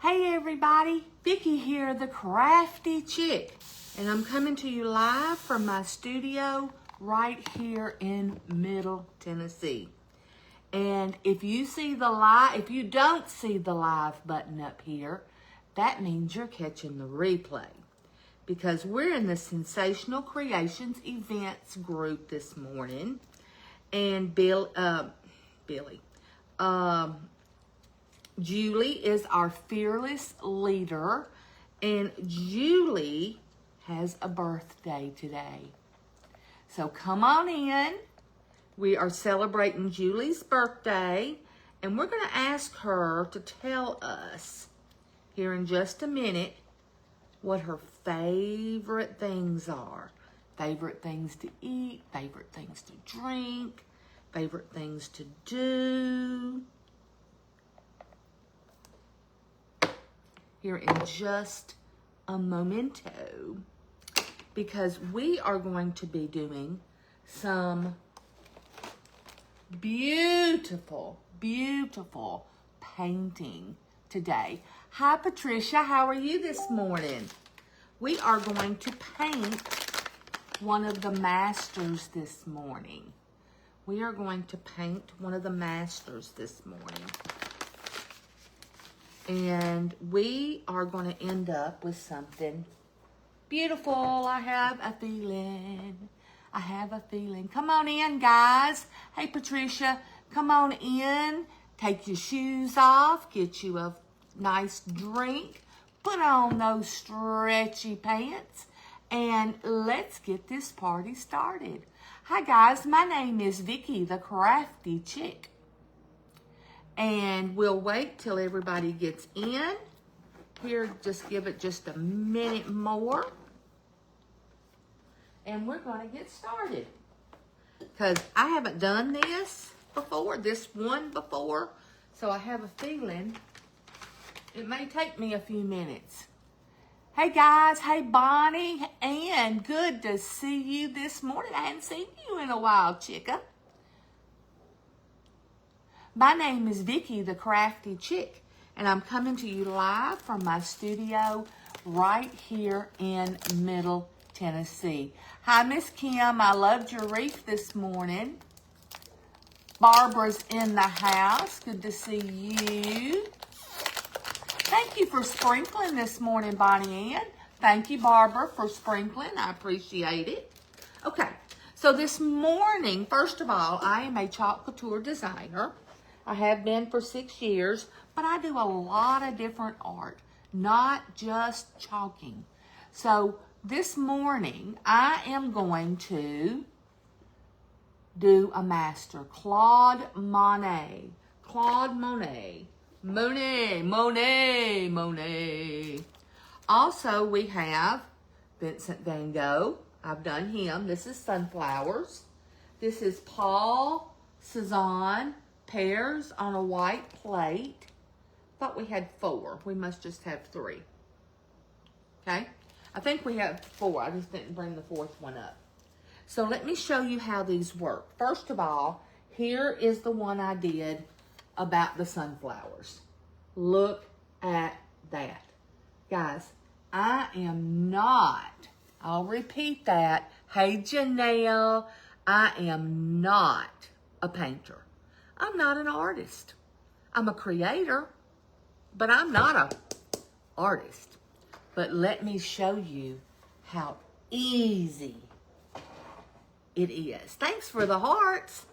Hey everybody, Vicki here, the Crafty Chick, and I'm coming to you live from my studio right here in Middle Tennessee. And if you don't see the live button up here, that means you're catching the replay, because we're in the Sensational Creations events group this morning, and Julie is our fearless leader, and Julie has a birthday today. So come on in. We are celebrating Julie's birthday, and we're going to ask her to tell us here in just a minute what her favorite things are. Favorite things to eat, favorite things to drink, favorite things to do. Here in just a momento, because we are going to be doing some beautiful, beautiful painting today. Hi, Patricia. How are you this morning? We are going to paint one of the masters this morning. We are going to paint one of the masters this morning. And we are going to end up with something beautiful. I have a feeling. Come on in, guys. Hey, Patricia, come on in. Take your shoes off. Get you a nice drink. Put on those stretchy pants. And let's get this party started. Hi, guys. My name is Vicki, the Crafty Chick. And we'll wait till everybody gets in. Here, just give it just a minute more. And we're going to get started. Because I haven't done this one before. So I have a feeling it may take me a few minutes. Hey guys, hey Bonnie, and good to see you this morning. I hadn't seen you in a while, chicka. My name is Vicki, the Crafty Chick, and I'm coming to you live from my studio right here in Middle Tennessee. Hi, Miss Kim. I loved your wreath this morning. Barbara's in the house. Good to see you. Thank you for sprinkling this morning, Bonnie Ann. Thank you, Barbara, for sprinkling. I appreciate it. Okay, so this morning, first of all, I am a chalk couture designer. I have been for 6 years, but I do a lot of different art, not just chalking. So this morning, I am going to do a master, Claude Monet. Claude Monet. Monet. Also, we have Vincent Van Gogh. I've done him. This is sunflowers. This is Paul Cézanne. Pears on a white plate. Thought we had 4. We must just have 3. Okay? I think we have 4. I just didn't bring the 4th one up. So let me show you how these work. First of all, here is the one I did about the sunflowers. Look at that. Guys, I am not, I'll repeat that. Hey, Janelle, I am not a painter. I'm not an artist. I'm a creator, but I'm not an artist. But let me show you how easy it is. Thanks for the hearts.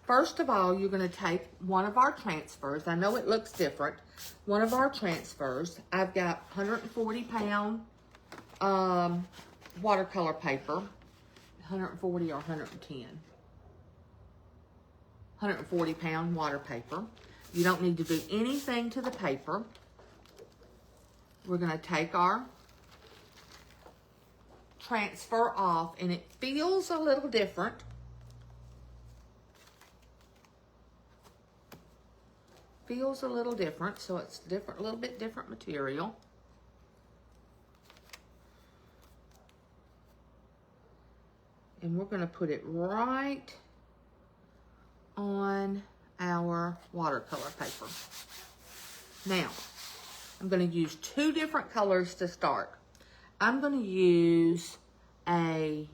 First of all, you're going to take one of our transfers. I know it looks different. One of our transfers. I've got 140-pound watercolor paper. 140 or 110. 140-pound water paper. You don't need to do anything to the paper. We're going to take our transfer off, and it feels a little different. Feels a little different, so it's different, a little bit different material. And we're going to put it right on our watercolor paper. Now, I'm going to use 2 different colors to start. I'm going to use make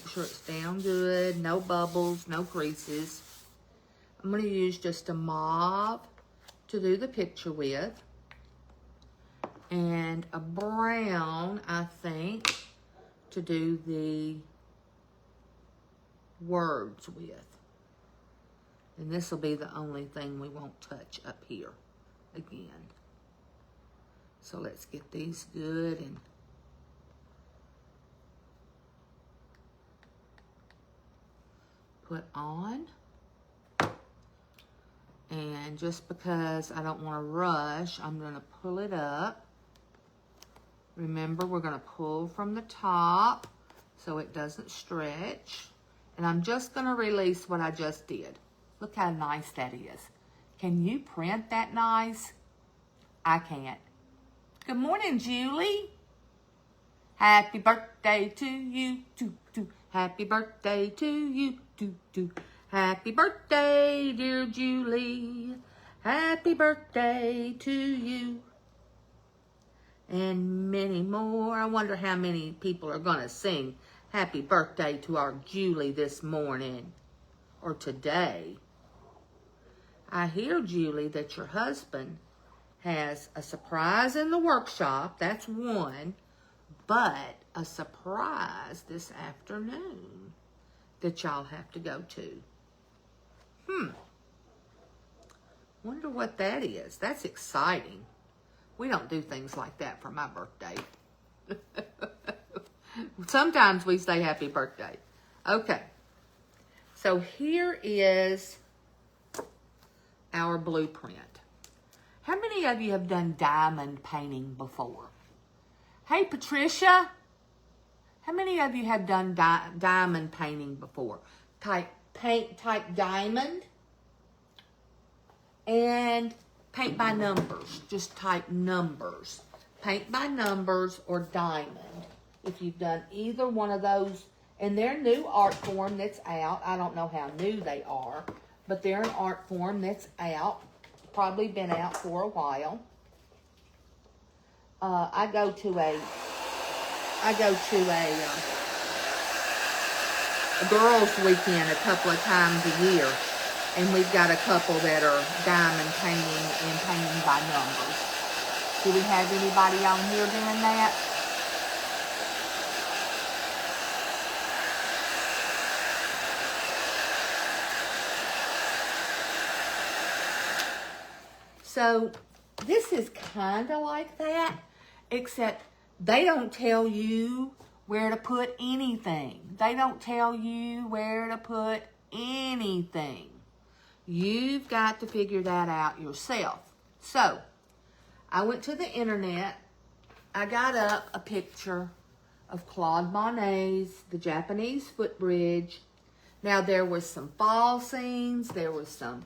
sure it's down good, no bubbles, no creases. I'm going to use just a mauve to do the picture with, and a brown, I think, to do the words with. And this will be the only thing we won't touch up here again. So let's get these good and put on. And just because I don't want to rush, I'm going to pull it up. Remember, we're going to pull from the top so it doesn't stretch. And I'm just going to release what I just did. Look how nice that is. Can you print that nice? I can't. Good morning, Julie. Happy birthday to you, too. Happy birthday to you, too. Happy birthday, dear Julie. Happy birthday to you. And many more. I wonder how many people are going to sing happy birthday to our Julie this morning or today. I hear, Julie, that your husband has a surprise in the workshop. That's one. But a surprise this afternoon that y'all have to go to. Wonder what that is. That's exciting. We don't do things like that for my birthday. Sometimes we say happy birthday. Okay. So here is our blueprint. How many of you have done diamond painting before? Hey, Patricia. How many of you have done diamond painting before? Type diamond and paint by numbers. Just type numbers. Paint by numbers or diamond. If you've done either one of those, and they're new art form that's out. I don't know how new they are, but they're an art form that's out. Probably been out for a while. I go to a girls' weekend a couple of times a year, and we've got a couple that are diamond painting and painting by numbers. Do we have anybody on here doing that? So this is kind of like that, except they don't tell you where to put anything. They don't tell you where to put anything. You've got to figure that out yourself. So I went to the internet. I got up a picture of Claude Monet's The Japanese Footbridge. Now there was some fall scenes. There was some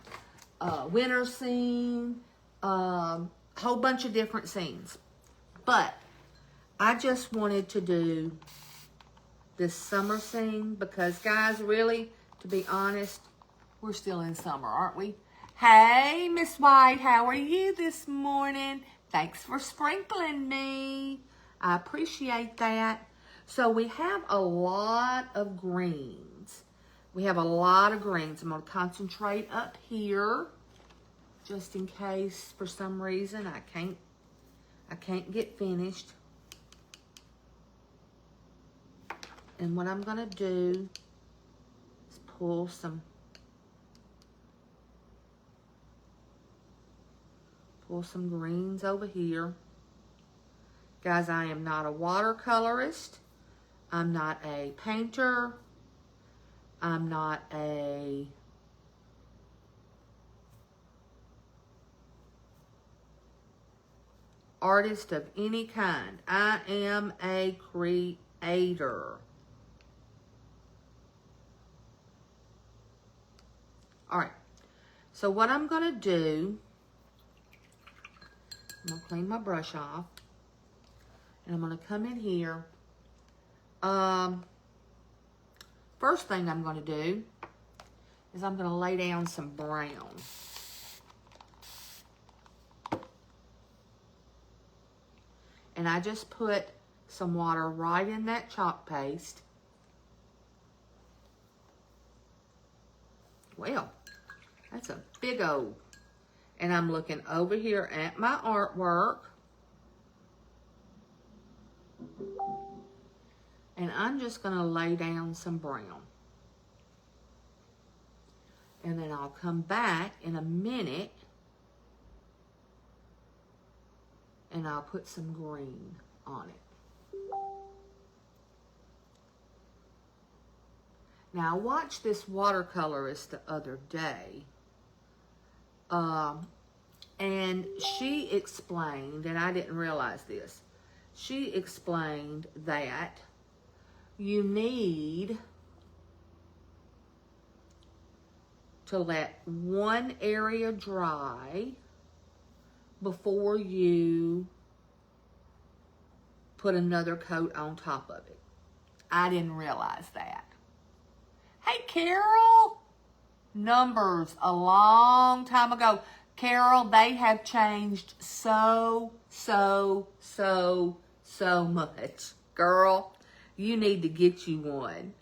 winter scene. Whole bunch of different scenes. But I just wanted to do this summer scene because, guys, really, to be honest, we're still in summer, aren't we? Hey, Miss White, how are you this morning? Thanks for sprinkling me. I appreciate that. So we have a lot of greens. I'm going to concentrate up here just in case for some reason I can't get finished. And what I'm going to do is pull some greens over here. Guys, I am not a watercolorist. I'm not a painter. I'm not a artist of any kind. I am a creator. All right. So what I'm going to do, I'm going to clean my brush off. And I'm going to come in here. First thing I'm going to do is I'm going to lay down some brown. And I just put some water right in that chalk paste. Well, that's a big old. And I'm looking over here at my artwork. And I'm just going to lay down some brown. And then I'll come back in a minute and I'll put some green on it. Now I watched this watercolorist the other day. And she explained, and I didn't realize this, she explained that you need to let one area dry before you put another coat on top of it. I didn't realize that. Hey, Carol. Numbers a long time ago. Carol, they have changed so much. Girl, you need to get you one.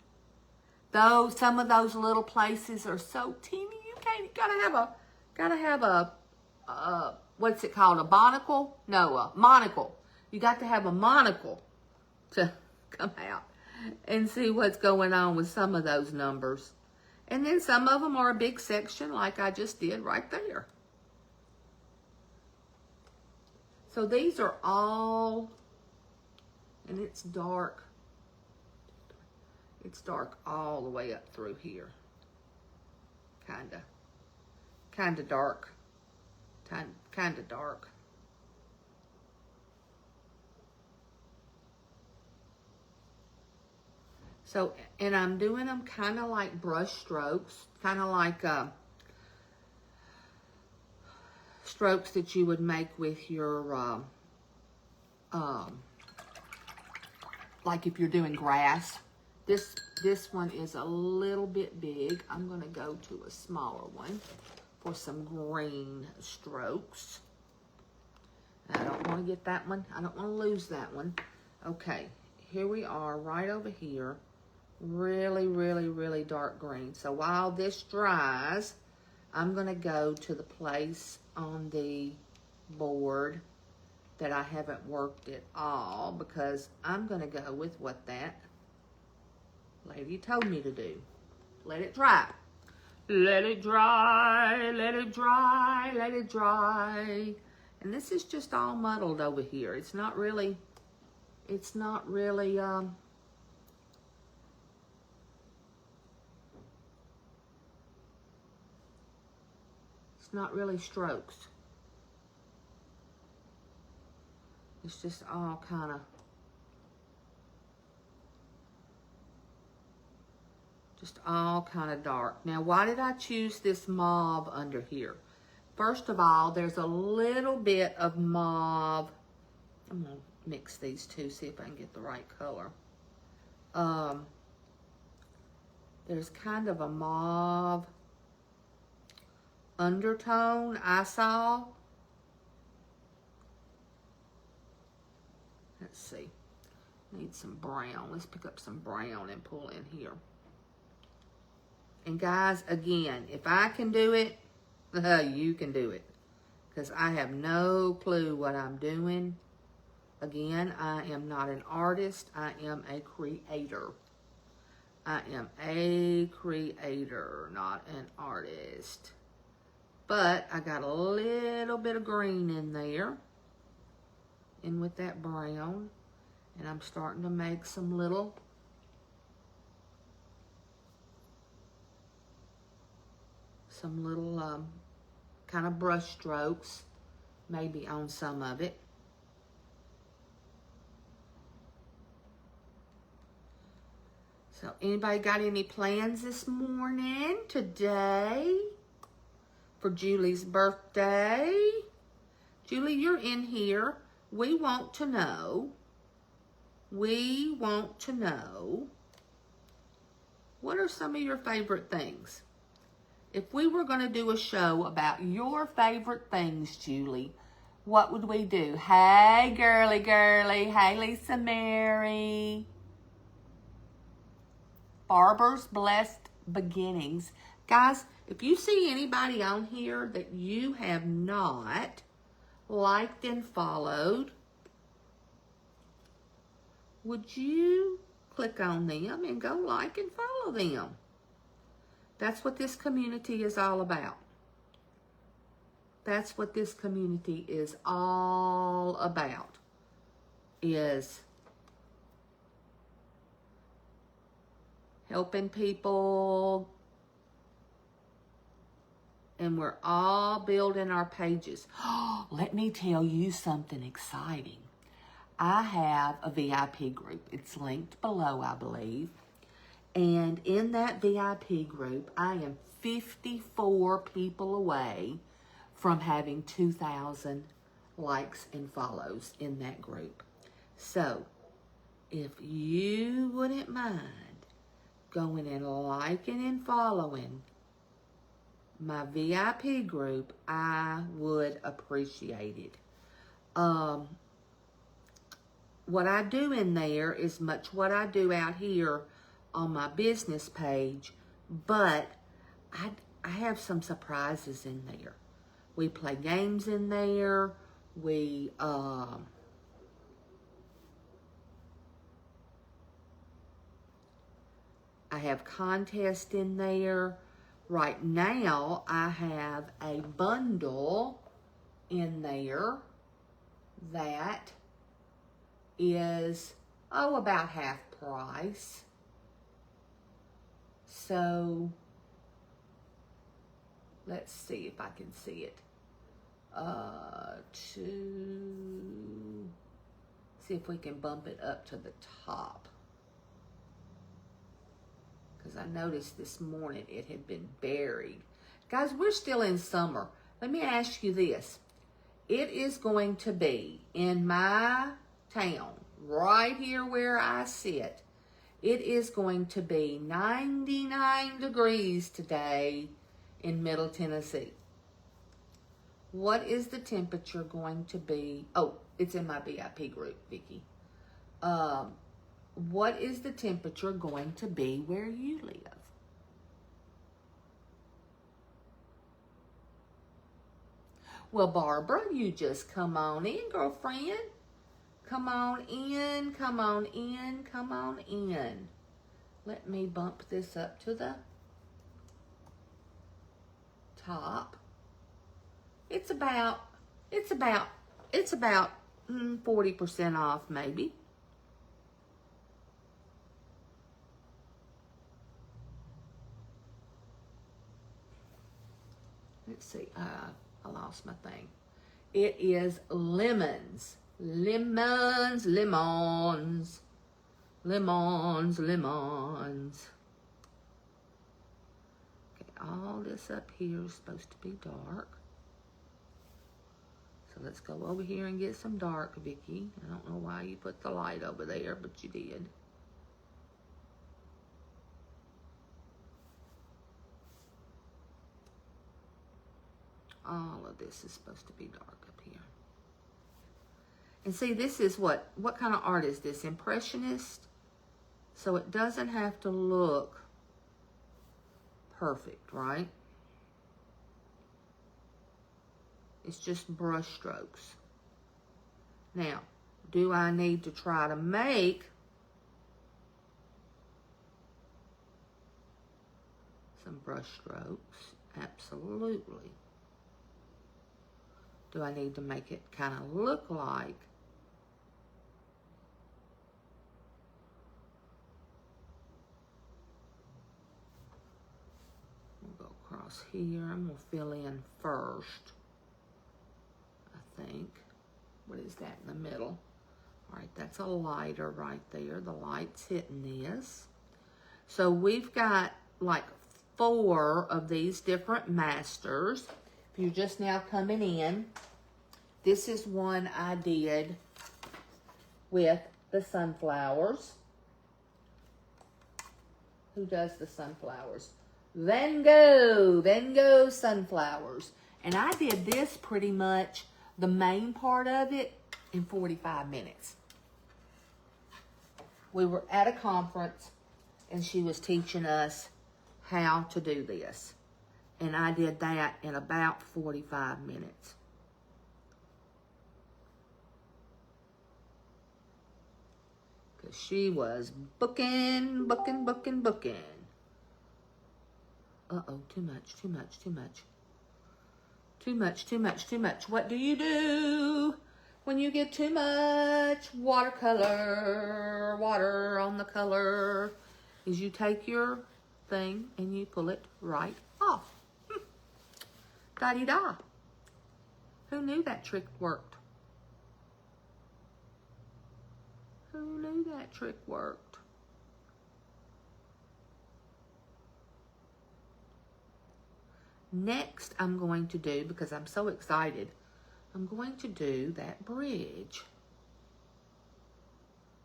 Though some of those little places are so teeny, you gotta have a what's it called? A monocle? No, a monocle. You got to have a monocle to come out and see what's going on with some of those numbers. And then some of them are a big section like I just did right there. So these are all, and it's dark. It's dark all the way up through here. Kinda dark. Kinda dark. So, and I'm doing them kind of like brush strokes, kind of like strokes that you would make with your, like if you're doing grass. This one is a little bit big. I'm going to go to a smaller one for some green strokes. I don't want to get that one. I don't want to lose that one. Okay, here we are right over here. Really dark green. So while this dries, I'm going to go to the place on the board that I haven't worked at all because I'm going to go with what that lady told me to do. Let it dry. Let it dry, let it dry, let it dry. And this is just all muddled over here. It's not really it's not really strokes. It's just all kind of dark. Now, why did I choose this mauve under here? First of all, there's a little bit of mauve. I'm going to mix these two, see if I can get the right color. There's kind of a mauve undertone I saw. Let's see. Need some brown. Let's pick up some brown and pull in here. And guys, again, if I can do it, you can do it. Because I have no clue what I'm doing. Again, I am not an artist. I am a creator. I am a creator, not an artist. But I got a little bit of green in there. And with that brown. And I'm starting to make some little kind of brush strokes, maybe on some of it. So anybody got any plans this morning, today, for Julie's birthday? Julie, you're in here. We want to know. We want to know, what are some of your favorite things? If we were going to do a show about your favorite things, Julie, what would we do? Hey, girly, girly. Hey, Lisa Mary. Barbara's Blessed Beginnings. Guys, if you see anybody on here that you have not liked and followed, would you click on them and go like and follow them? That's what this community is all about. That's what this community is all about, is helping people, and we're all building our pages. Let me tell you something exciting. I have a VIP group. It's linked below, I believe. And in that VIP group, I am 54 people away from having 2,000 likes and follows in that group. So, if you wouldn't mind going and liking and following my VIP group, I would appreciate it. What I do in there is much what I do out here on my business page, but I have some surprises in there. We play games in there. We I have contests in there. Right now, I have a bundle in there that is, about half price. So, let's see if I can see it. To see if we can bump it up to the top. Because I noticed this morning it had been buried. Guys, we're still in summer. Let me ask you this. It is going to be in my town, right here where I sit. It is going to be 99 degrees today in Middle Tennessee. What is the temperature going to be? Oh, it's in my VIP group, Vicki. What is the temperature going to be where you live? Well, Barbara, you just come on in, girlfriend. Come on in, come on in, come on in. Let me bump this up to the top. It's about 40% off maybe. Let's see, I lost my thing. It is lemons. Lemons, lemons. Lemons, lemons. Okay, all this up here is supposed to be dark. So let's go over here and get some dark, Vicki. I don't know why you put the light over there, but you did. All of this is supposed to be dark up here. And see, this is what kind of art is this? Impressionist? So it doesn't have to look perfect, right? It's just brush strokes. Now, do I need to try to make some brush strokes? Absolutely. Do I need to make it kind of look like we'll go across here. I'm going to fill in first, I think. What is that in the middle? All right, that's a lighter right there. The light's hitting this. So we've got like 4 of these different masters. If you're just now coming in, this is one I did with the sunflowers. Who does the sunflowers? Van Gogh sunflowers. And I did this pretty much the main part of it in 45 minutes. We were at a conference and she was teaching us how to do this. And I did that in about 45 minutes. Because she was booking. Uh-oh, too much. Too much. What do you do when you get too much watercolor? Water on the color. Is you take your thing and you pull it right off. Da-di-da. Who knew that trick worked? Who knew that trick worked? Next, I'm going to do, because I'm so excited, I'm going to do that bridge.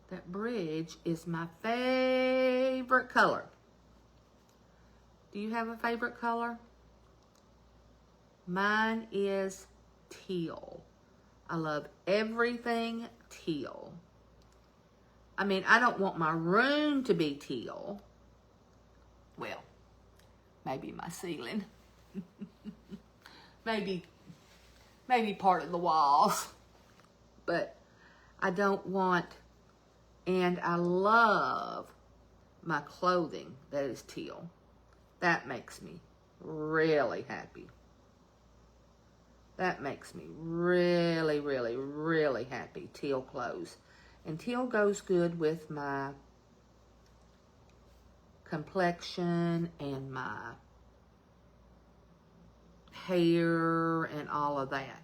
That bridge is my favorite color. Do you have a favorite color? Mine is teal. I love everything teal. I mean, I don't want my room to be teal. Well, maybe my ceiling. maybe part of the walls. But I don't want, and I love my clothing that is teal. That makes me really happy. That makes me really, really, really happy, teal clothes. And teal goes good with my complexion and my hair and all of that.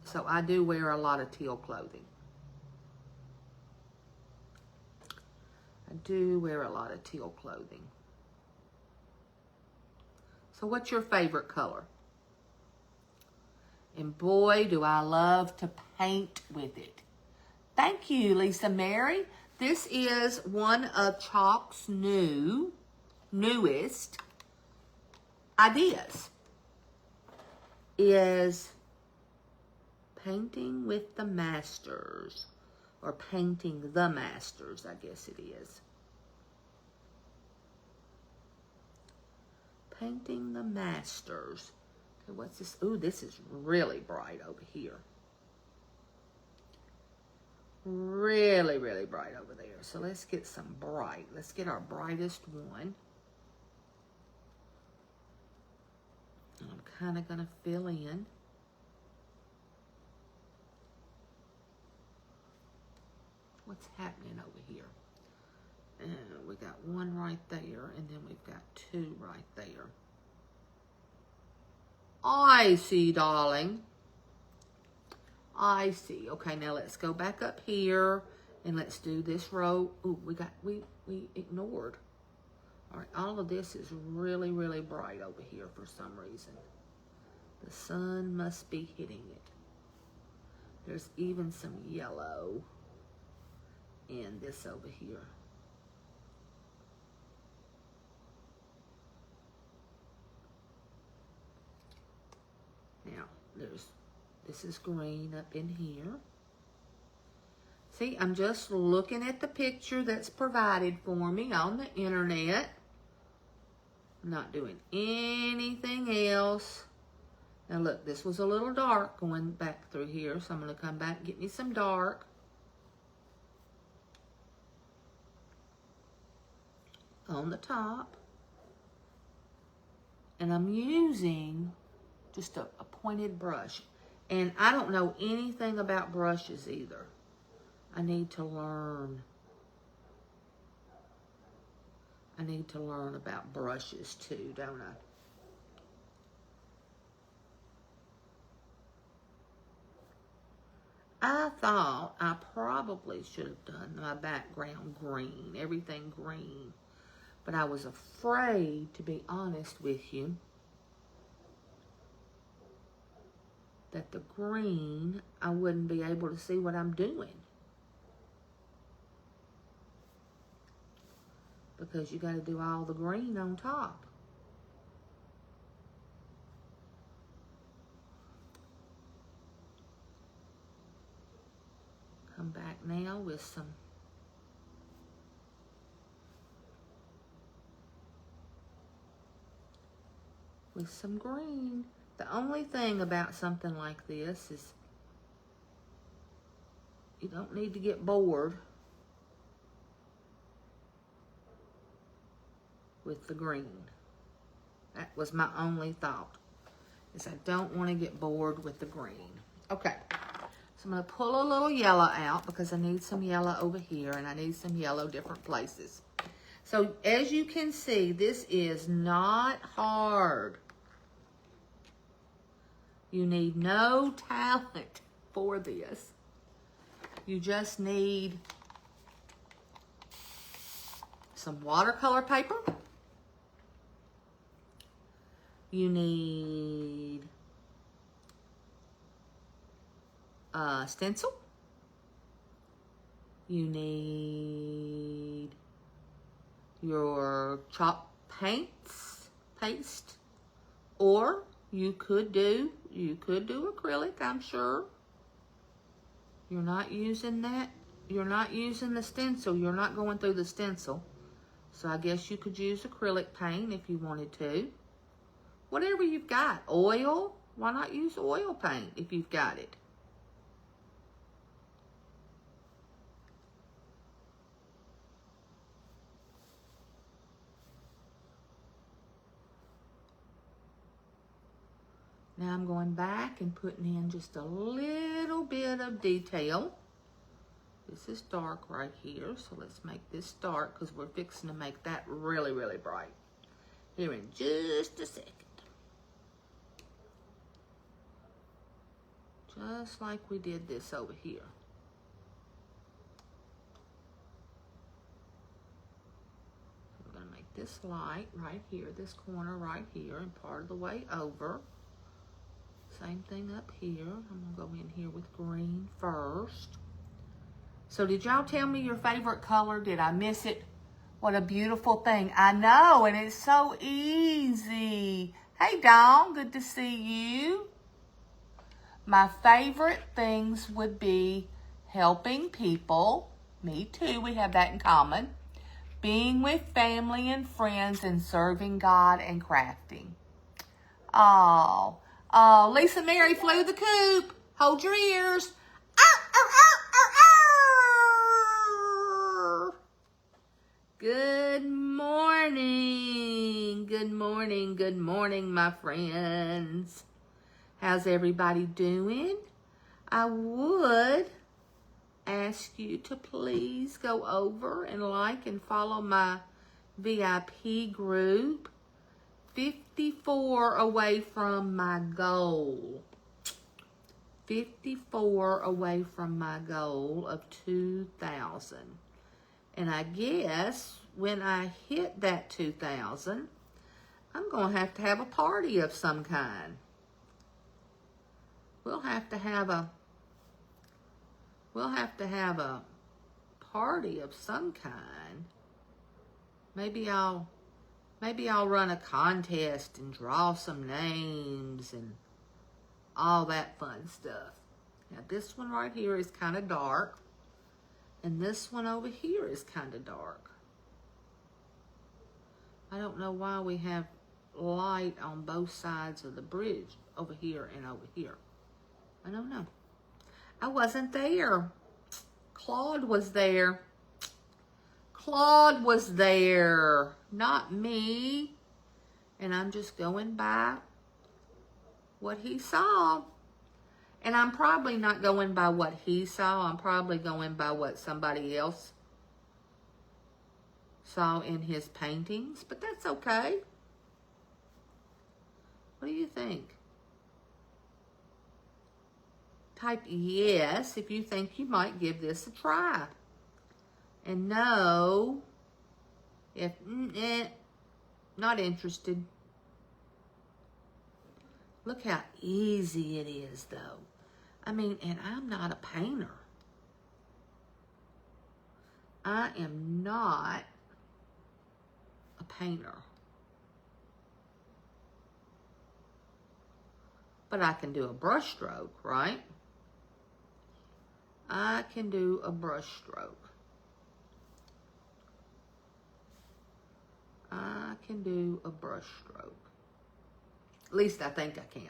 So I do wear a lot of teal clothing. I do wear a lot of teal clothing. So what's your favorite color? And boy, do I love to paint with it. Thank you, Lisa Mary. This is one of Chalk's newest ideas. Is painting with the masters. Or painting the masters, I guess it is. Painting the masters. Okay, what's this? Ooh, this is really bright over here. Really, really bright over there. So let's get some bright. Let's get our brightest one. And I'm kind of going to fill in. What's happening over here? And we got one right there, and then we've got two right there. I see, darling. I see. Okay, now let's go back up here and let's do this row. Ooh, we ignored. All right, all of this is really, really bright over here for some reason. The sun must be hitting it. There's even some yellow in this over here. Now, this is green up in here. See, I'm just looking at the picture that's provided for me on the internet. I'm not doing anything else. Now look, this was a little dark going back through here, so I'm going to come back and get me some dark. On the top. And I'm using just a pointed brush. And I don't know anything about brushes either. I need to learn. I need to learn about brushes too, don't I? I thought I probably should have done my background green, everything green. But I was afraid, to be honest with you, that the green, I wouldn't be able to see what I'm doing. Because you got to do all the green on top. back now with some green. The only thing about something like this is you don't need to get bored with the green. That was my only thought, is I don't want to get bored with the green. Okay, so I'm going to pull a little yellow out because I need some yellow over here and I need some yellow different places. So as you can see, this is not hard. You need no talent for this. You just need some watercolor paper. You need a stencil. You need your chalk paste, or you could do acrylic, I'm sure. You're not using that. You're not using the stencil. You're not going through the stencil. So I guess you could use acrylic paint if you wanted to. Whatever you've got. Oil. Why not use oil paint if you've got it? Now I'm going back and putting in just a little bit of detail. This is dark right here, so let's make this dark because we're fixing to make that really, really bright. Here in just a second. Just like we did this over here. We're going to make this light right here, this corner right here, and part of the way over. Same thing up here. I'm going to go in here with green first. So did y'all tell me your favorite color? Did I miss it? What a beautiful thing. I know, and it's so easy. Hey, Dawn, good to see you. My favorite things would be helping people. Me too, we have that in common. Being with family and friends and serving God and crafting. Oh, Lisa Mary flew the coop. Hold your ears. Good morning. Good morning. Good morning, my friends. How's everybody doing? I would ask you to please go over and like and follow my VIP group. 54 away from my goal. 54 away from my goal of 2,000. And I guess when I hit that 2,000, I'm going to have a party of some kind. We'll have to have a party of some kind. Maybe I'll run a contest and draw some names and all that fun stuff. Now this one right here is kind of dark. And this one over here is kind of dark. I don't know why we have light on both sides of the bridge over here and over here. I don't know. I wasn't there. Claude was there. Claude was there, not me. And I'm just going by what he saw. And I'm probably not going by what he saw. I'm probably going by what somebody else saw in his paintings. But that's okay. What do you think? Type yes if you think you might give this a try. And no if not interested. Look how easy it is, though. I mean, and I'm not a painter. I am not a painter. But I can do a brush stroke, right? I can do a brush stroke. I can do a brush stroke. At least I think I can.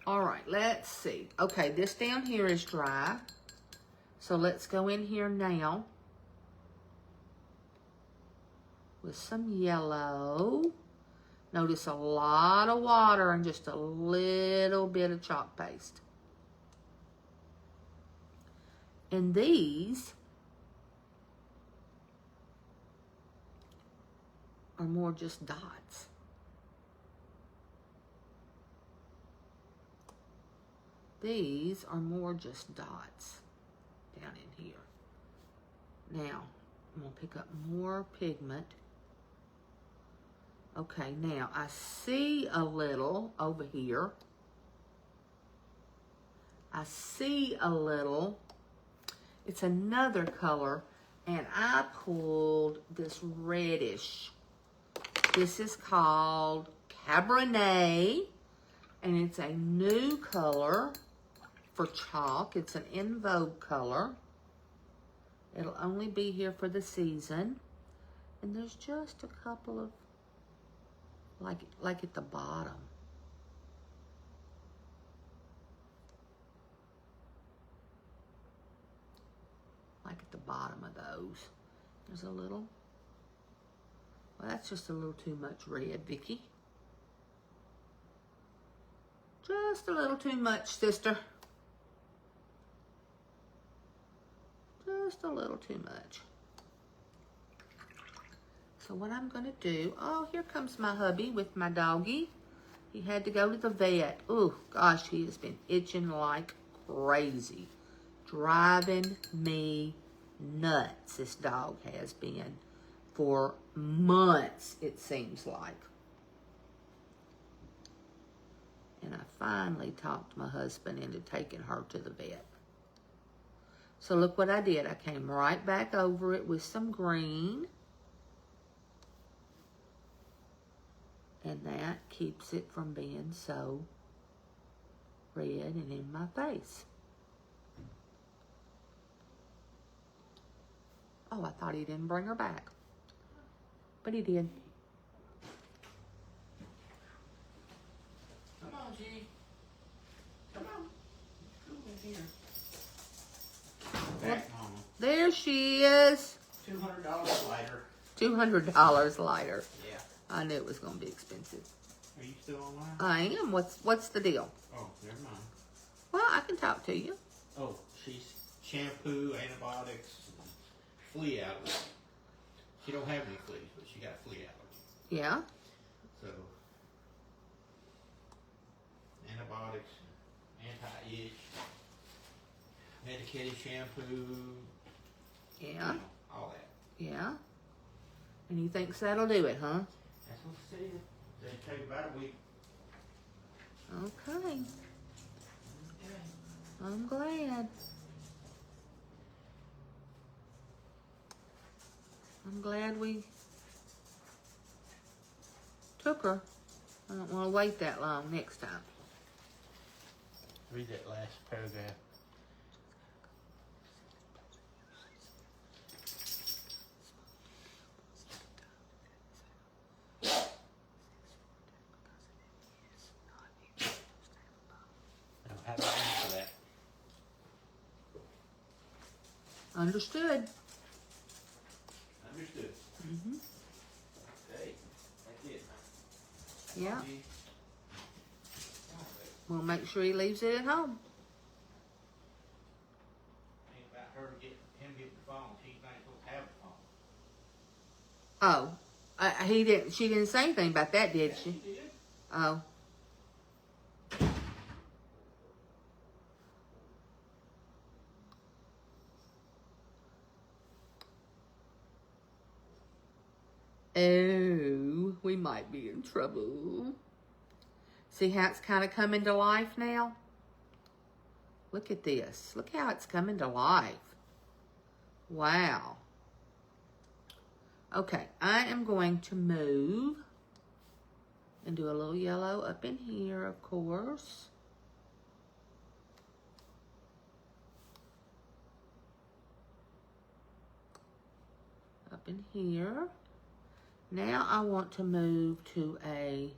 All right, let's see. Okay, this down here is dry. So let's go in here now with some yellow. Notice a lot of water and just a little bit of chalk paste. And these are more just dots. These are more just dots down in here. Now, I'm gonna pick up more pigment. Okay, now I see a little over here. I see a little. It's another color, and I pulled this reddish. This is called Cabernet, and it's a new color for chalk. It's an in vogue color. It'll only be here for the season. And there's just a couple of, like at the bottom. Like at the bottom of those. There's a little. Well, that's just a little too much red, Vicky. Just a little too much, sister. Just a little too much. So what I'm gonna do, oh, here comes my hubby with my doggy. He had to go to the vet. Oh, gosh, he has been itching like crazy. Driving me nuts, this dog has been for months, it seems like. And I finally talked my husband into taking her to the vet. So look what I did. I came right back over it with some green. And that keeps it from being so red and in my face. Oh, I thought he didn't bring her back. But he did. Come on, G. Come on. Come in here. Back, Mama. There she is. $200 lighter. $200 lighter. Yeah. I knew it was going to be expensive. Are you still online? I am. What's the deal? Oh, never mind. Well, I can talk to you. Oh, she's shampoo, antibiotics, flea allergy. She don't have any fleas, but she got flea allergy. Yeah. So, antibiotics, anti-itch, medicated shampoo, Yeah. you know, all that. Yeah. And he thinks that'll do it, huh? That's what she said. They take about a week. Okay. Okay. I'm glad. I'm glad we took her. I don't want to wait that long next time. Read that last paragraph. I don't have a name for that. Understood. Understood. Mm-hmm. Okay, that's it. Yeah. We'll make sure he leaves it at home. Think about her getting the phone. She's not supposed to have the phone. Oh, he didn't. She didn't say anything about that, did she? She did. Oh. Oh, we might be in trouble. See how it's kind of coming to life now? Look at this. Look how it's coming to life. Wow. Okay, I am going to move and do a little yellow up in here, of course. in here. Now I want to move to a,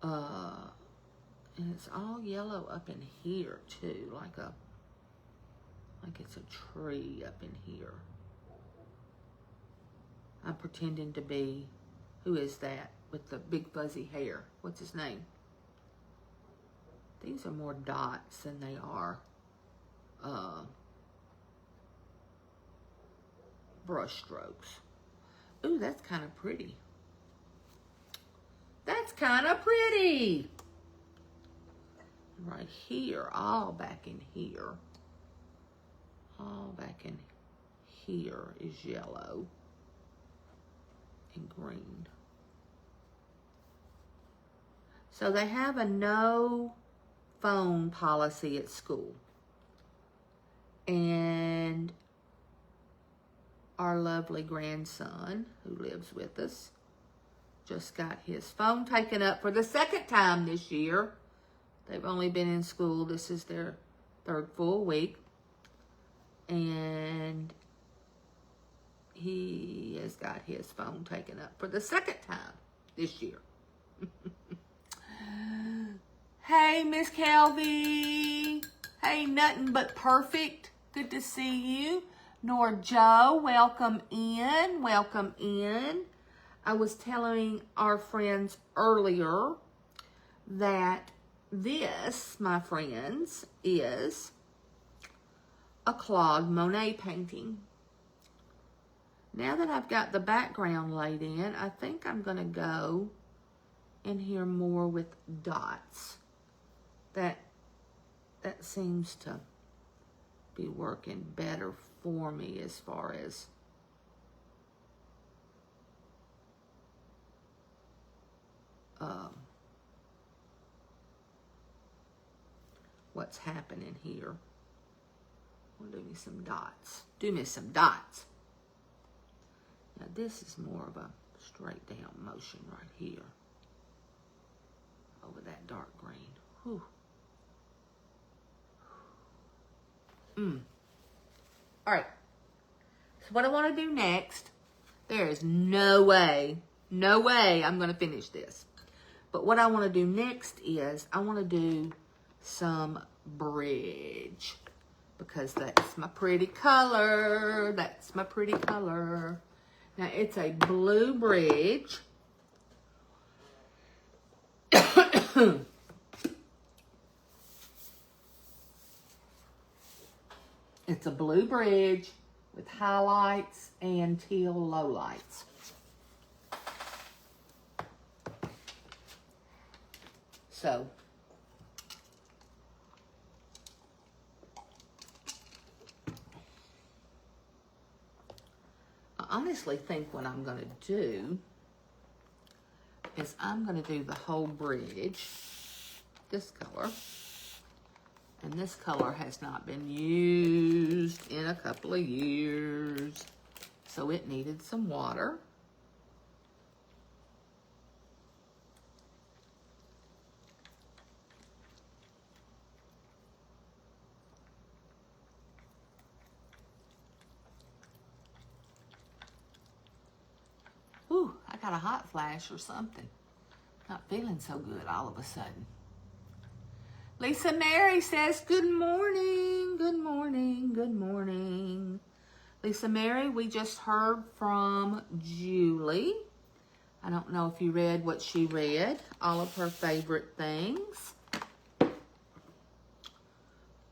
and it's all yellow up in here too, like it's a tree up in here. I'm pretending to be, who is that with the big fuzzy hair? What's his name? These are more dots than they are brush strokes. Ooh, that's kind of pretty. That's kind of pretty. Right here, all back in here. All back in here is yellow and green. So they have a no phone policy at school. And our lovely grandson, who lives with us, just got his phone taken up for the second time this year. They've only been in school. This is their third full week. And he has got his phone taken up for the second time this year. Hey, Miss Kelby. Hey, nothing but perfect. Good to see you. Nor Joe, welcome in. Welcome in. I was telling our friends earlier that this, my friends, is a Claude Monet painting. Now that I've got the background laid in, I think I'm going to go in here more with dots. That seems to be working better for me as far as what's happening here. We'll do me some dots. Do me some dots. Now this is more of a straight down motion right here. Over that dark green. Whew. All right. So what I want to do next, there is no way I'm going to finish this. But what I want to do next is I want to do some bridge, because that's my pretty color. That's my pretty color. Now it's a blue bridge. It's a blue bridge with highlights and teal lowlights. So, I honestly think what I'm going to do is I'm going to do the whole bridge this color. And this color has not been used in a couple of years, so it needed some water. Ooh, I got a hot flash or something. Not feeling so good all of a sudden. Lisa Mary says, good morning, good morning, good morning. Lisa Mary, we just heard from Julie. I don't know if you read what she read. All of her favorite things.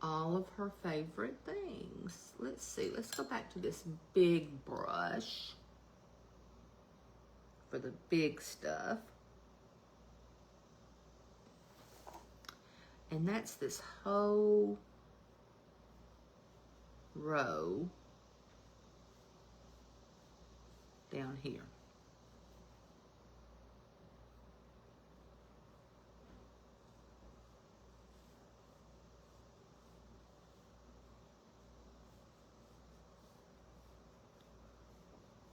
All of her favorite things. Let's see. Let's go back to this big brush for the big stuff. And that's this whole row down here.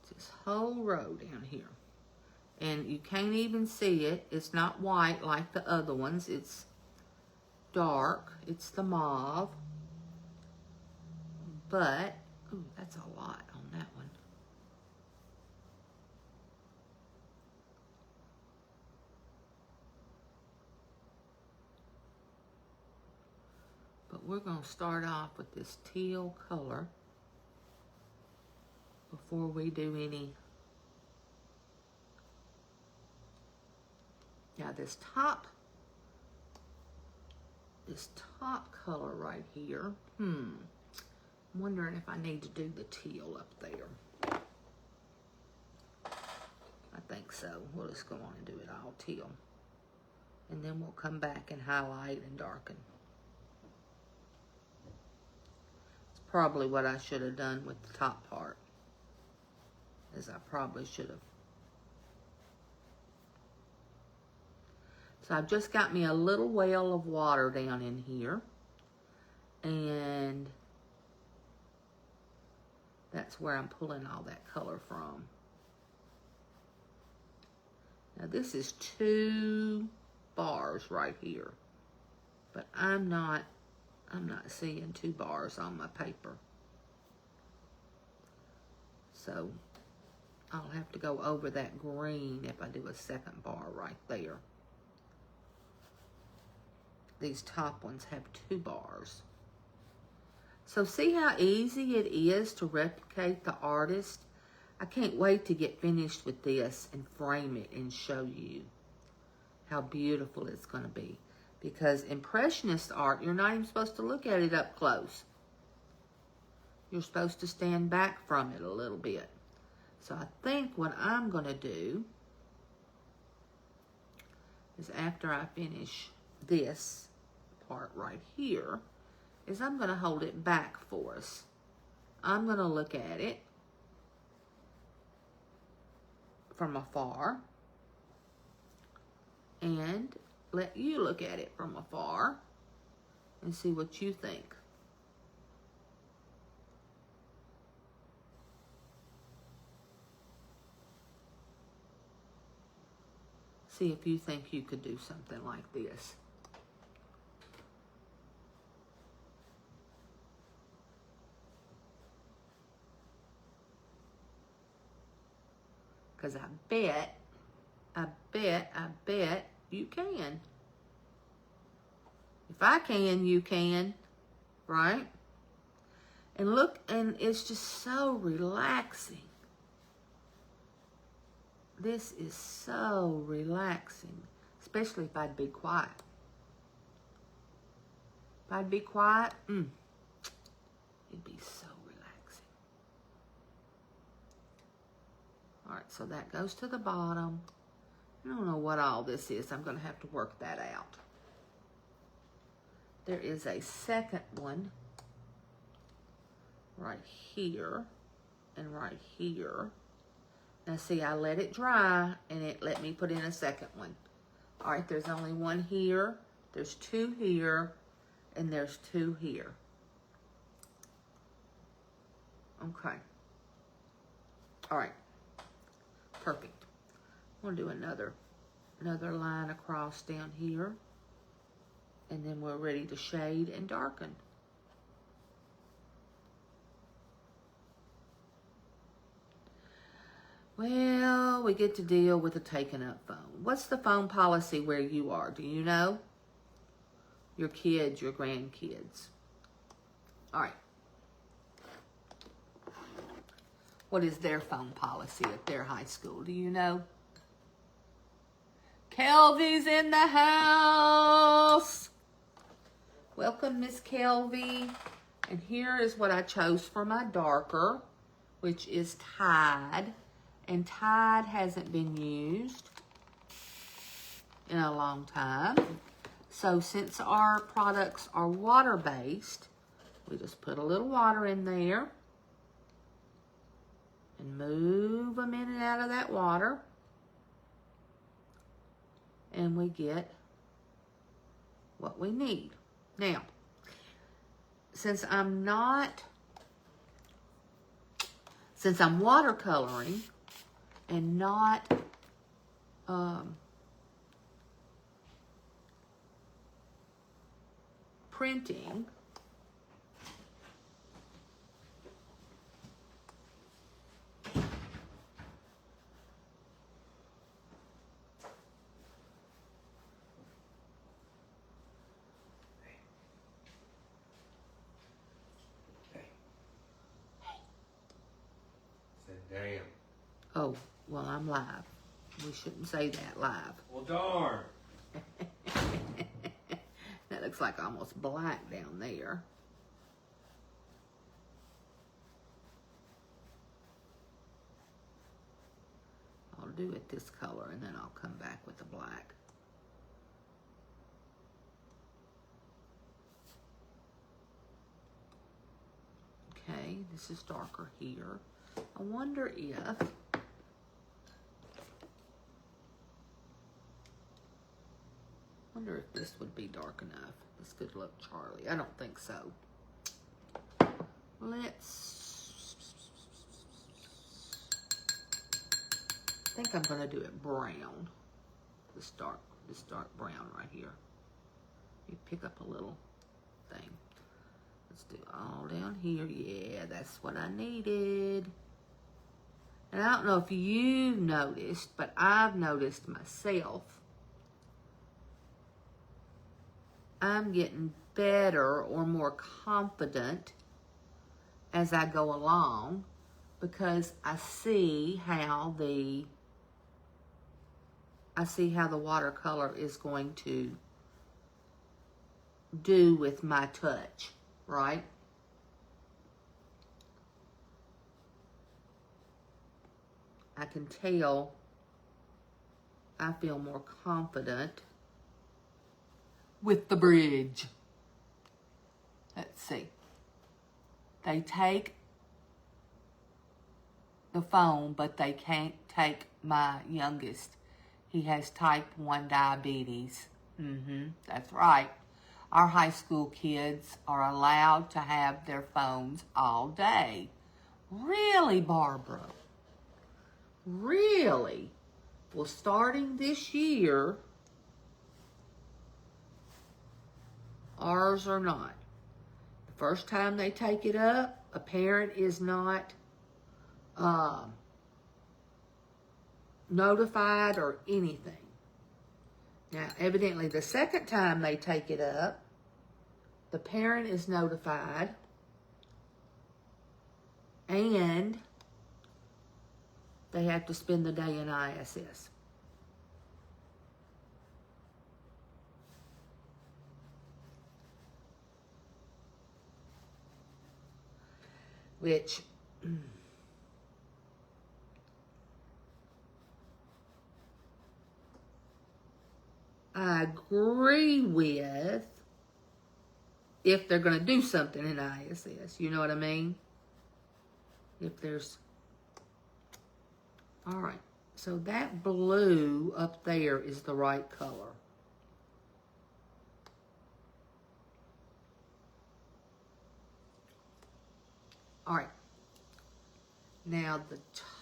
It's this whole row down here. And you can't even see it. It's not white like the other ones. It's dark. It's the mauve. But Ooh, that's a lot on that one. But we're going to start off with this teal color before we do any. Now this top color right here, I'm wondering if I need to do the teal up there. I think so. We'll just go on and do it all teal. And then we'll come back and highlight and darken. It's probably what I should have done with the top part. As I probably should have. So I've just got me a little well of water down in here. And that's where I'm pulling all that color from. Now this is 2 bars right here. But I'm not seeing 2 bars on my paper. So I'll have to go over that green if I do a second bar right there. These top ones have 2 bars. So see how easy it is to replicate the artist? I can't wait to get finished with this and frame it and show you how beautiful it's going to be. Because Impressionist art, you're not even supposed to look at it up close. You're supposed to stand back from it a little bit. So I think what I'm going to do is after I finish this part right here, is I'm going to hold it back for us. I'm going to look at it from afar and let you look at it from afar and see what you think. See if you think you could do something like this. Because I bet you can. If I can, you can, right? And look, and it's just so relaxing. This is so relaxing, especially if I'd be quiet. If I'd be quiet, it'd be so relaxing. All right, so that goes to the bottom. I don't know what all this is. I'm going to have to work that out. There is a second one right here and right here. Now see, I let it dry and it let me put in a second one. All right, there's only one here, there's 2 here, and there's 2 here. Okay. All right, perfect. I'm gonna do another line across down here, and then we're ready to shade and darken. Well, we get to deal with a taken up phone. What's the phone policy where you are? Do you know? Your kids, your grandkids. All right. What is their phone policy at their high school? Do you know? Kelvy's in the house. Welcome, Miss Kelvy. And here is what I chose for my darker, which is Tide. And Tide hasn't been used in a long time. So since our products are water-based, we just put a little water in there and move them in and out of that water. And we get what we need. Now, since I'm watercoloring and not printing, Oh, well, I'm live. We shouldn't say that live. Well, darn. That looks like almost black down there. I'll do it this color and then I'll come back with the black. Okay, this is darker here. I wonder if this would be dark enough. This could look Charlie. I don't think so. I think I'm gonna do it brown. This dark brown right here. You pick up a little thing. Let's do all down here. Yeah, that's what I needed. And I don't know if you've noticed, but I've noticed myself. I'm getting better or more confident as I go along because I see how the watercolor is going to do with my touch, right? I can tell I feel more confident with the bridge. Let's see. They take the phone, but they can't take my youngest. He has type 1 diabetes. That's right. Our high school kids are allowed to have their phones all day. Really, Barbara? Really? Well, starting this year, ours are not. The first time they take it up, a parent is not notified or anything. Now, evidently, the second time they take it up, the parent is notified and they have to spend the day in ISS. Which I agree with if they're going to do something in ISS. You know what I mean? If there's... All right. So that blue up there is the right color. All right. Now the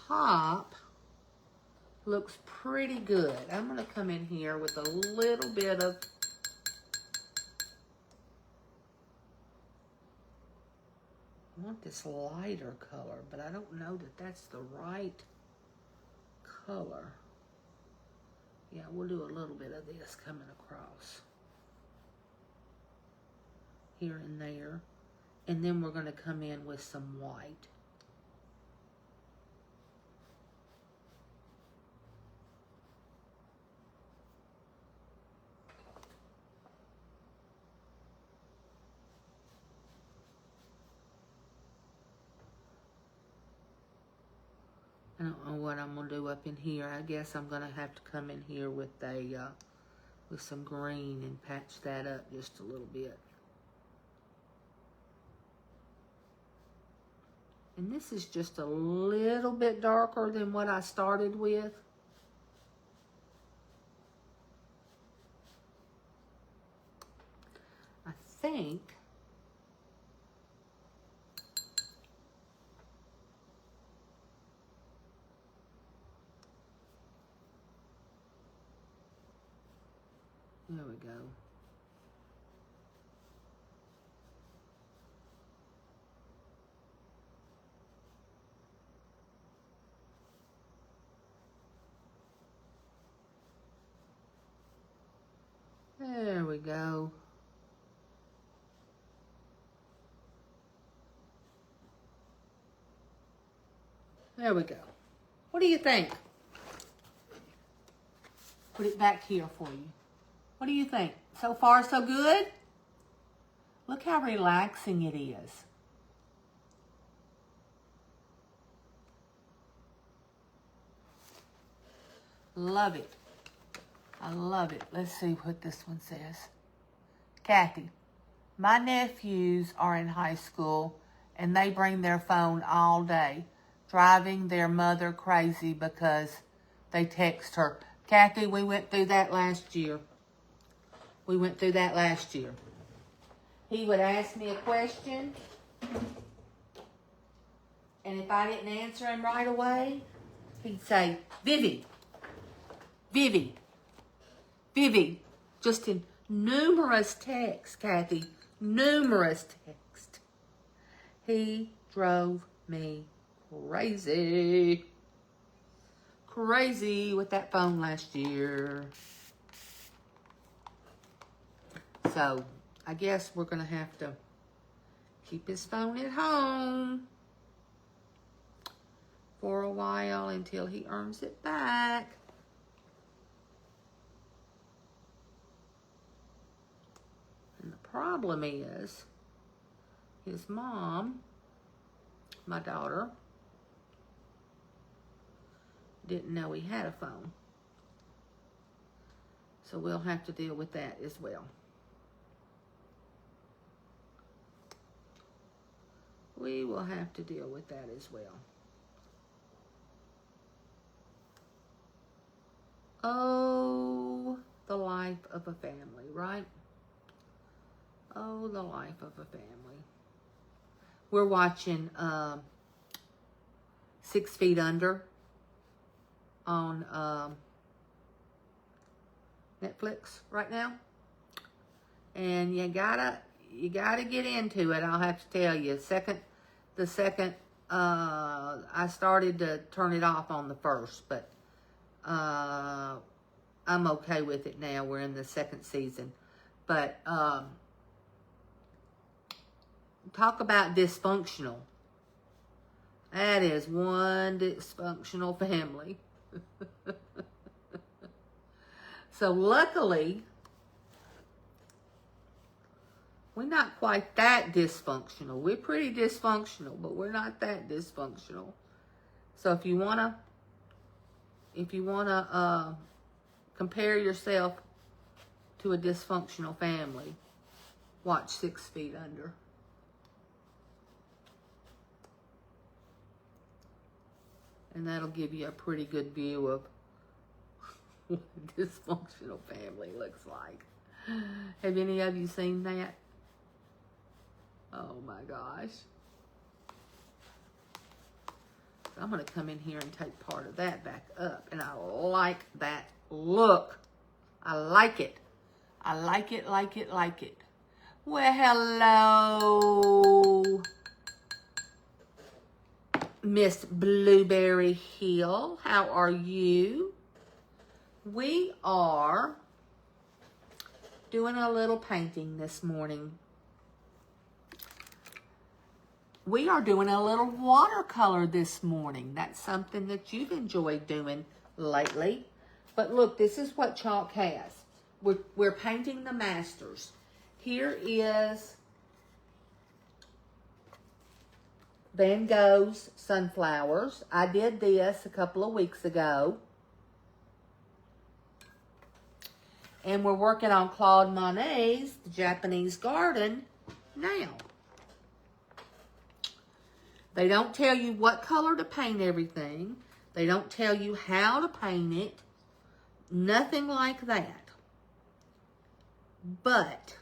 top looks pretty good. I'm going to come in here with a little bit of I want this lighter color, but I don't know that that's the right color. Yeah, we'll do a little bit of this coming across here and there. And then we're going to come in with some white. I don't know what I'm going to do up in here. I guess I'm going to have to come in here with a with some green and patch that up just a little bit. And this is just a little bit darker than what I started with. I think there we go. There we go. There we go. What do you think? Put it back here for you. What do you think? So far, so good? Look how relaxing it is. Love it. I love it. Let's see what this one says. Kathy, my nephews are in high school and they bring their phone all day, driving their mother crazy because they text her. Kathy, we went through that last year. We went through that last year. He would ask me a question, and if I didn't answer him right away, he'd say, Vivi, Vivi, Vivi. Just in numerous texts, Kathy, numerous texts. He drove me crazy. Crazy with that phone last year. So, I guess we're going to have to keep his phone at home for a while until he earns it back. And the problem is, his mom, my daughter, didn't know he had a phone. So we'll have to deal with that as well. We will have to deal with that as well. Oh, the life of a family, right? Oh, the life of a family. We're watching 6 Feet Under on Netflix right now. And you gotta get into it. I'll have to tell you. The second, I started to turn it off on the first, but I'm okay with it now. We're in the second season. But talk about dysfunctional. That is one dysfunctional family. So luckily, we're not quite that dysfunctional. We're pretty dysfunctional, but we're not that dysfunctional. So if you wanna compare yourself to a dysfunctional family, watch 6 Feet Under. And that'll give you a pretty good view of what a dysfunctional family looks like. Have any of you seen that? Oh my gosh. So I'm going to come in here and take part of that back up. And I like that look. I like it. I like it, like it, like it. Well, hello, Miss Blueberry Hill. How are you? We are doing a little painting this morning. We are doing a little watercolor this morning. That's something that you've enjoyed doing lately. But look, this is what chalk has. We're painting the masters. Here is Van Gogh's Sunflowers. I did this a couple of weeks ago. And we're working on Claude Monet's The Japanese Garden now. They don't tell you what color to paint everything. They don't tell you how to paint it. Nothing like that. But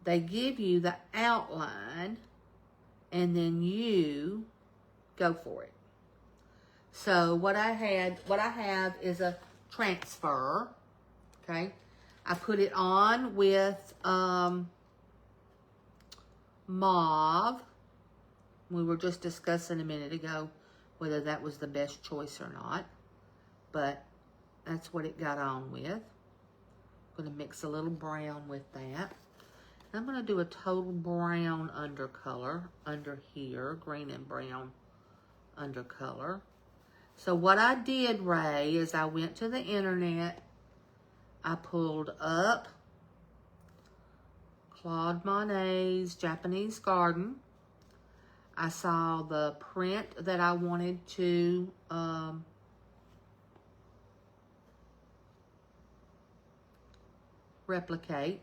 they give you the outline and then you go for it. So what I have is a transfer. Okay. I put it on with mauve. We were just discussing a minute ago whether that was the best choice or not. But that's what it got on with. I'm going to mix a little brown with that. I'm going to do a total brown undercolor under here, green and brown undercolor. So what I did, Ray, is I went to the internet. I pulled up Claude Monet's Japanese Garden. I saw the print that I wanted to replicate.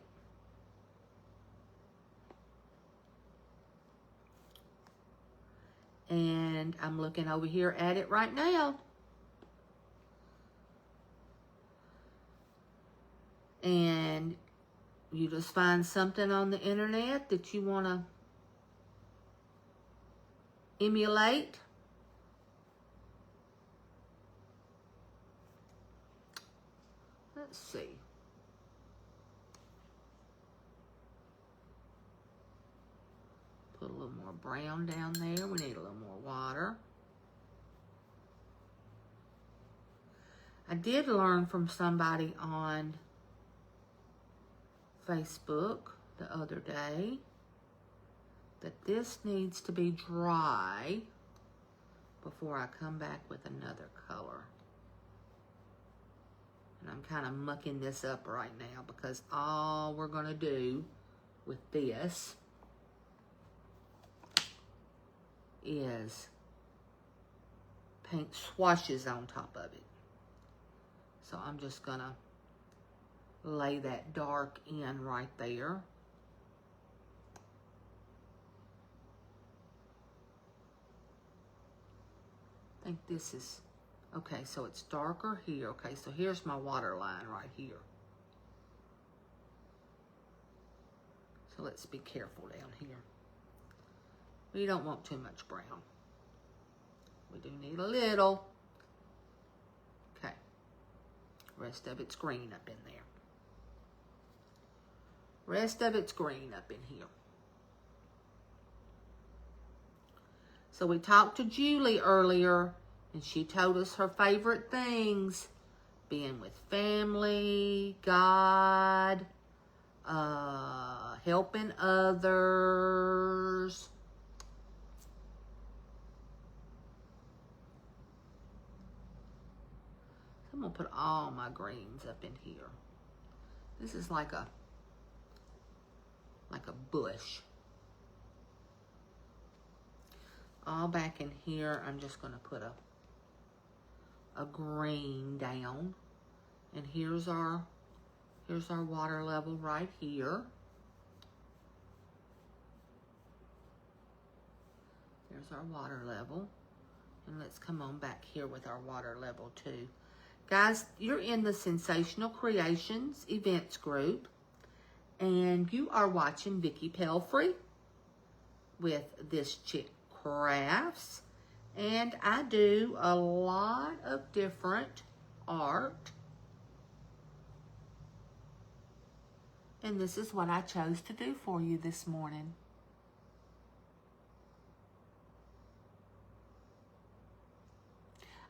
And I'm looking over here at it right now. And you just find something on the internet that you want to emulate. Let's see. Put a little more brown down there. We need a little more water. I did learn from somebody on Facebook the other day that this needs to be dry before I come back with another color. And I'm kind of mucking this up right now because all we're going to do with this is paint swashes on top of it. So I'm just going to lay that dark in right there. I think this is, okay, so it's darker here. Okay, so here's my water line right here. So let's be careful down here. We don't want too much brown. We do need a little. Okay, rest of it's green up in there. Rest of it's green up in here. So we talked to Julie earlier, and she told us her favorite things, being with family, God, helping others. So I'm gonna put all my greens up in here. This is like a bush. All back in here, I'm just going to put a green down. And here's our water level right here. There's our water level. And let's come on back here with our water level too. Guys, you're in the Sensational Creations events group. And you are watching Vicki Pelfrey with This Chick Crafts. And I do a lot of different art. And this is what I chose to do for you this morning.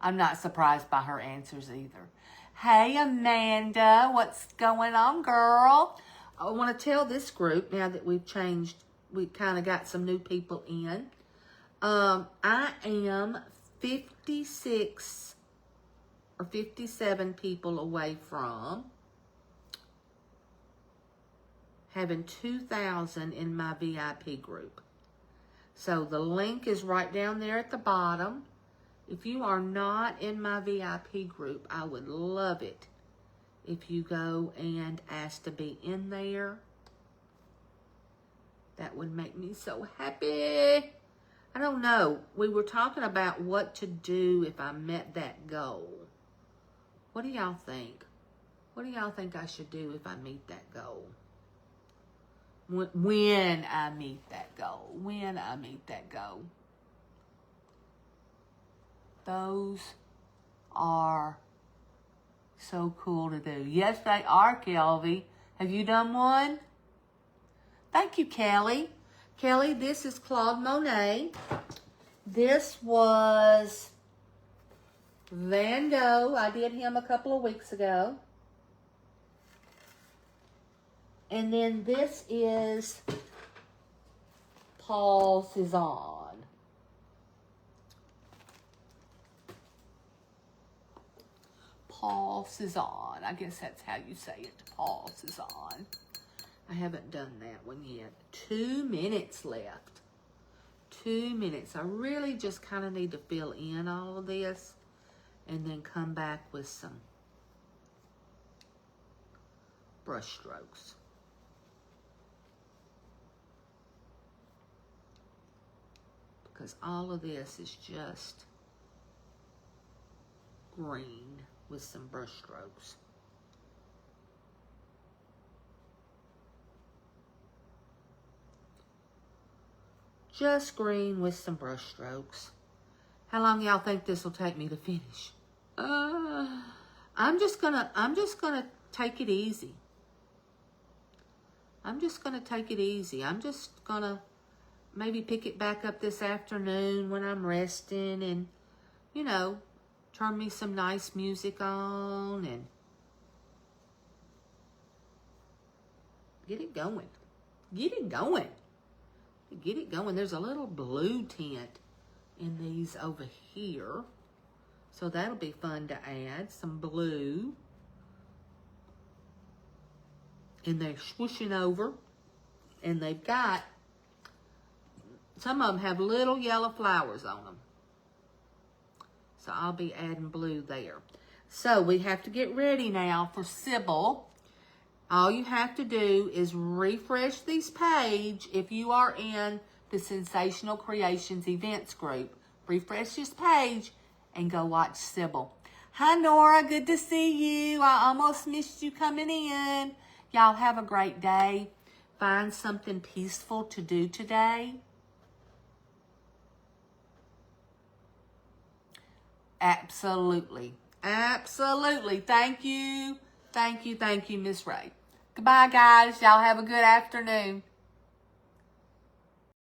I'm not surprised by her answers either. Hey, Amanda, what's going on, girl? I want to tell this group, now that we've changed, we kind of got some new people in. I am 56 or 57 people away from having 2,000 in my VIP group. So the link is right down there at the bottom. If you are not in my VIP group, I would love it if you go and ask to be in there. That would make me so happy. I don't know. We were talking about what to do if I met that goal. What do y'all think? What do y'all think I should do if I meet that goal? When I meet that goal. When I meet that goal. Those are so cool to do. Yes, they are, Kelby. Have you done one? Thank you, Kelly. Kelly, this is Claude Monet. This was Van Gogh. I did him a couple of weeks ago. And then this is Paul Cézanne. Paul Cezanne. I guess that's how you say it, Paul Cezanne. I haven't done that one yet. 2 minutes left. 2 minutes. I really just kind of need to fill in all of this and then come back with some brush strokes. Because all of this is just green with some brush strokes. Just green with some brush strokes. How long y'all think this will take me to finish? I'm just gonna take it easy. I'm just gonna maybe pick it back up this afternoon when I'm resting and, you know, turn me some nice music on and get it going. Get it going. Get it going. There's a little blue tint in these over here. So that'll be fun to add. Some blue. And they're swooshing over. And they've got, some of them have little yellow flowers on them. So I'll be adding blue there. So we have to get ready now for Sybil. All you have to do is refresh this page if you are in the Sensational Creations events group. Refresh this page and go watch Sybil. Hi, Nora. Good to see you. I almost missed you coming in. Y'all have a great day. Find something peaceful to do today. Absolutely. Absolutely. Thank you. Thank you, Miss Ray. Goodbye, guys. Y'all have a good afternoon.